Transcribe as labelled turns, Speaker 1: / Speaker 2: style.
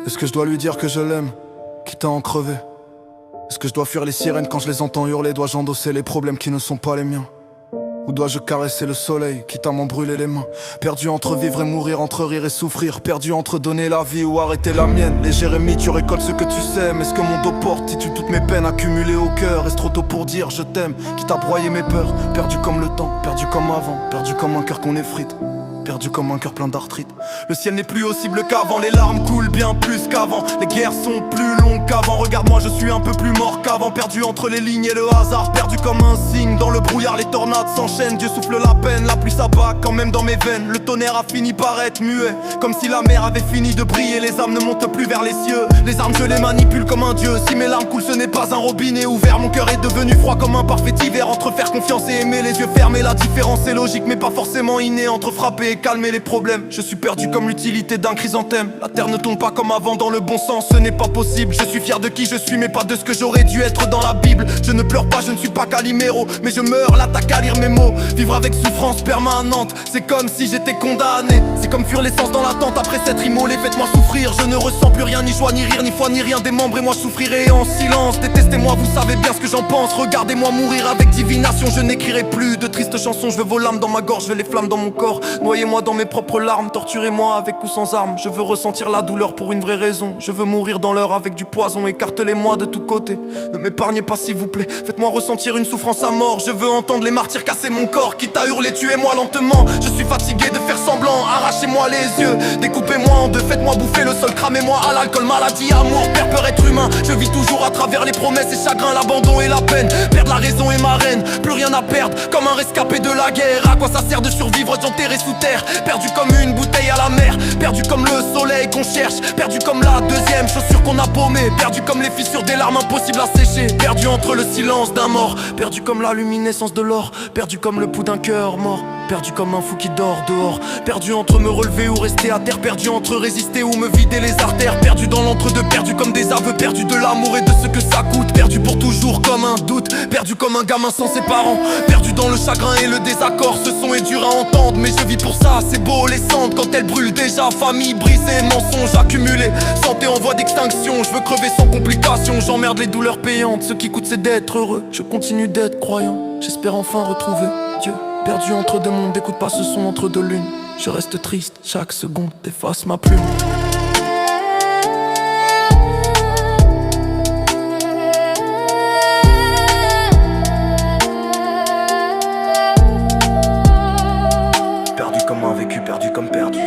Speaker 1: Est-ce que je dois lui dire que je l'aime, quitte à en crever? Est-ce que je dois fuir les sirènes quand je les entends hurler? Dois-je endosser les problèmes qui ne sont pas les miens? Ou dois-je caresser le soleil, quitte à m'en brûler les mains? Perdu entre vivre et mourir, entre rire et souffrir. Perdu entre donner la vie ou arrêter la mienne. Les Jérémie, tu récoltes ce que tu sèmes. Est-ce que mon dos porte, titule toutes mes peines accumulées au cœur? Est-ce trop tôt pour dire je t'aime, quitte à broyer mes peurs? Perdu comme le temps, perdu comme avant, perdu comme un cœur qu'on effrite, perdu comme un cœur plein d'arthrite. Le ciel n'est plus aussi bleu qu'avant, les larmes coulent bien plus qu'avant. Les guerres sont plus longues qu'avant, regarde-moi je suis un peu plus mort qu'avant. Perdu entre les lignes et le hasard, perdu comme un signe. Dans le brouillard les tornades s'enchaînent, Dieu souffle la peine. La pluie s'abat quand même dans mes veines, le tonnerre a fini par être muet. Comme si la mer avait fini de briller, les âmes ne montent plus vers les cieux. Les armes je les manipule comme un dieu, si mes larmes coulent ce n'est pas un robinet ouvert. Mon cœur est devenu froid comme un parfait hiver. Entre faire confiance et aimer, les yeux fermés, la différence est logique mais pas forcément innée. Entre frapper et calmer les problèmes, je suis perdu comme l'utilité d'un chrysanthème. La terre ne tombe pas comme avant dans le bon sens, ce n'est pas possible. Je suis fier de qui je suis mais pas de ce que j'aurais dû être dans la Bible. Je ne pleure pas, je ne suis pas Calimero, mais je meurs là t'as qu'à lire mes mots. Vivre avec souffrance permanente, c'est comme si j'étais condamné. C'est comme fuir l'essence dans l'attente après s'être immolé. Faites-moi souffrir, je ne ressens plus rien, ni joie, ni rire, ni foi, ni rien. Démembrez moi, je souffrirai en silence. Détestez-moi, vous savez bien ce que j'en pense. Regardez-moi mourir avec divination, je n'écrirai plus de tristes chansons. Je veux vos larmes dans ma gorge, je veux les flammes dans mon corps. Noyez-moi dans mes propres larmes, torturez-moi avec ou sans armes. Je veux ressentir la douleur pour une vraie raison. Je veux mourir dans l'heure avec du poison. Écartelez-moi de tous côtés, ne m'épargnez pas s'il vous plaît. Faites-moi ressentir une souffrance à mort. Je veux entendre les martyrs casser mon corps. Quitte à hurler, tuez-moi lentement. Je suis fatigué de faire semblant, arrachez-moi les yeux, découpez-moi en deux, faites-moi bouffer le sol, cramez-moi à l'alcool, maladie, amour, peur, être humain. Je vis toujours à travers les promesses et chagrins, l'abandon et la peine. Perdre la raison est ma reine, plus rien à perdre, comme un rescapé de la guerre. À quoi ça sert de survivre, d'enterrer sous terre? Perdu comme une bouteille à la mer, perdu comme le soleil qu'on cherche, perdu comme la deuxième chaussure qu'on a paumée, perdu comme les fissures des larmes impossibles à sécher, perdu entre le silence d'un mort, perdu comme la luminescence de l'or, perdu comme le pouls d'un cœur mort, perdu comme un fou qui dort dehors, perdu entre me relever ou rester à terre, perdu entre résister ou me vider les artères, perdu dans l'entre-deux, perdu comme des aveux, perdu de l'amour et de ce que ça coûte, perdu pour toujours comme un doute, perdu comme un gamin sans ses parents, perdu dans le chagrin et le désaccord. Ce son est dur à entendre mais je vis pour ça, c'est beau les cendres quand elles brûlent déjà. Famille brisée, mensonges accumulés, santé en voie d'extinction. Je veux crever sans complications, j'emmerde les douleurs payantes. Ce qui coûte c'est d'être heureux, je continue d'être croyant. J'espère enfin retrouver Dieu. Perdu entre deux mondes, écoute pas ce son entre deux lunes. Je reste triste, chaque seconde efface ma plume. Perdu comme un vécu, perdu comme perdu.